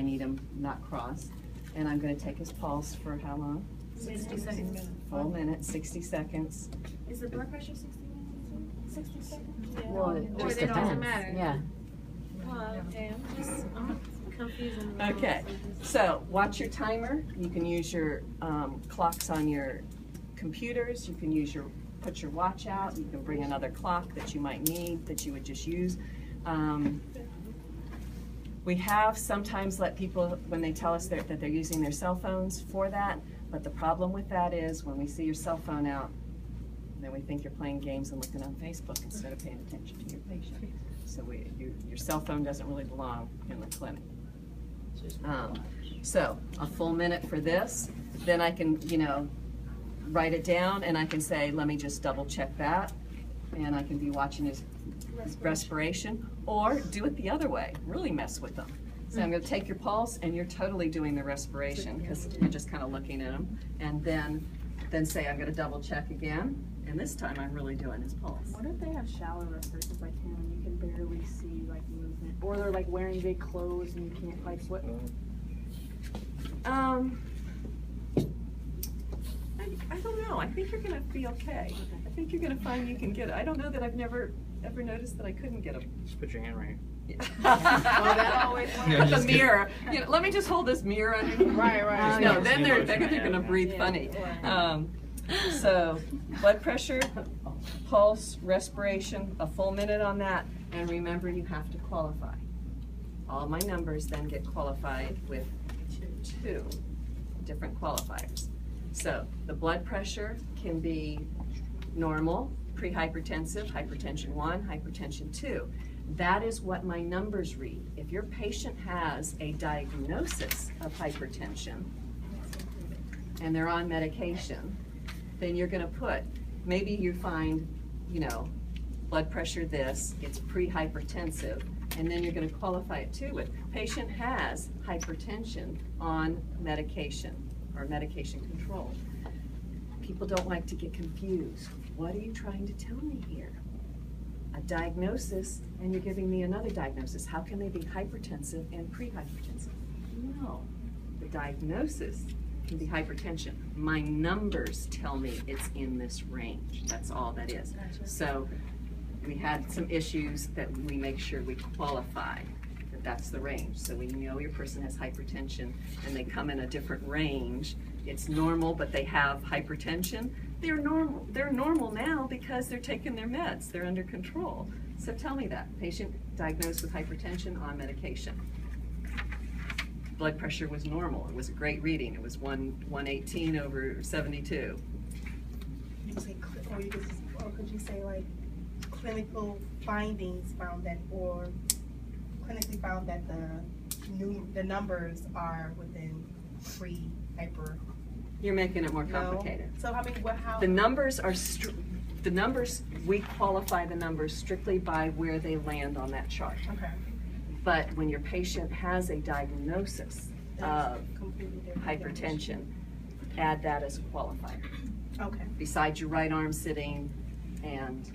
need them not crossed. And I'm going to take his pulse for how long? 60 seconds. Full minute, 60 seconds. Is the blood pressure 60 minutes? 60 seconds? Yeah. Well, it Or just it doesn't depends. matter. Yeah. Oh, okay, I'm confusing. Okay, so watch your timer. You can use your clocks on your computers. You can put your watch out. You can bring another clock that you might need, that you would just use. We have sometimes let people, when they tell us that they're using their cell phones for that, but the problem with that is when we see your cell phone out, then we think you're playing games and looking on Facebook instead of paying attention to your patient. So your cell phone doesn't really belong in the clinic. So a full minute for this, then I can, write it down and I can say, let me just double check that, and I can be watching his respiration, or do it the other way, really mess with them. So I'm going to take your pulse and you're totally doing the respiration because you're just kind of looking at him, and then say I'm going to double check again, and this time I'm really doing his pulse. What if they have shallow respirations like him and you can barely see like movement, or they're like wearing big clothes and you can't like what? I don't know. I think you're going to be okay. I think you're going to find you can get it. I don't know that I've ever noticed that I couldn't get him. Just put your hand right here. That always Yeah, the mirror. Let me just hold this mirror underneath. Right. No, then they're going to breathe funny. So blood pressure, pulse, respiration, a full minute on that, and remember you have to qualify. All my numbers then get qualified with 2 different qualifiers. So the blood pressure can be normal, pre-hypertensive, hypertension 1, hypertension 2. That is what my numbers read. If your patient has a diagnosis of hypertension and they're on medication, then you're going to put, maybe you find, blood pressure this, it's pre-hypertensive, and then you're going to qualify it too with patient has hypertension on medication or medication control. People don't like to get confused. What are you trying to tell me here? A diagnosis, and you're giving me another diagnosis. How can they be hypertensive and pre-hypertensive? No, the diagnosis can be hypertension. My numbers tell me it's in this range. That's all that is. So we had some issues that we make sure we qualify that that's the range. So when you know your person has hypertension and they come in a different range, it's normal, but they have hypertension, they're normal. They're normal now because they're taking their meds. They're under control. So tell me that. Patient diagnosed with hypertension on medication. Blood pressure was normal. It was a great reading. It was 118/72. You could say, or could you say like clinical findings found that, or clinically found that the numbers are within pre-hyper. You're making it more complicated. No. So I mean, how? The numbers are we qualify the numbers strictly by where they land on that chart. Okay. But when your patient has a diagnosis of hypertension, add that as a qualifier. Okay. Besides your right arm sitting and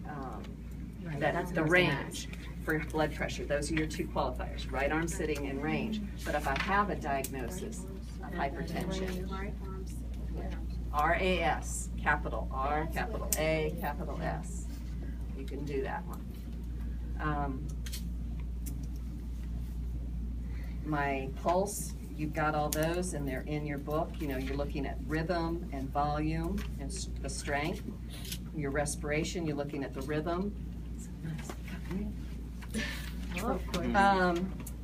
that's the range for for blood pressure. Those are your two qualifiers, right arm sitting and range. But if I have a diagnosis of hypertension, RAS, capital R, capital A, capital S, you can do that one. My pulse, you've got all those and they're in your book. You know, you're looking at rhythm and volume and the strength. Your respiration, you're looking at the rhythm.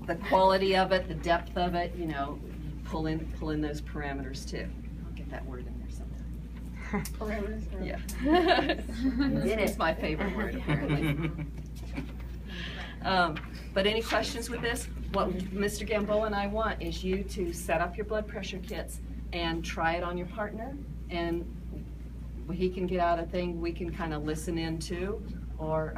The quality of it, the depth of it, you know, pull in those parameters too. I'll get that word in there sometime. Parameters? Yeah. It's my favorite word, apparently. But any questions with this? What Mr. Gamboa and I want is you to set up your blood pressure kits and try it on your partner, and he can get out a thing we can kind of listen into or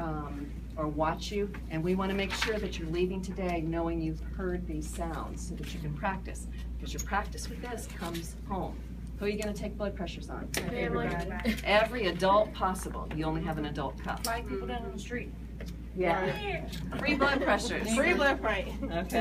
watch you, and we want to make sure that you're leaving today knowing you've heard these sounds so that you can practice, because your practice with this comes home. Who are you going to take blood pressures on? Everybody. Every adult possible. You only have an adult cup. Flying people down on the street. Yeah. Free blood pressures. Free blood pressure. Okay.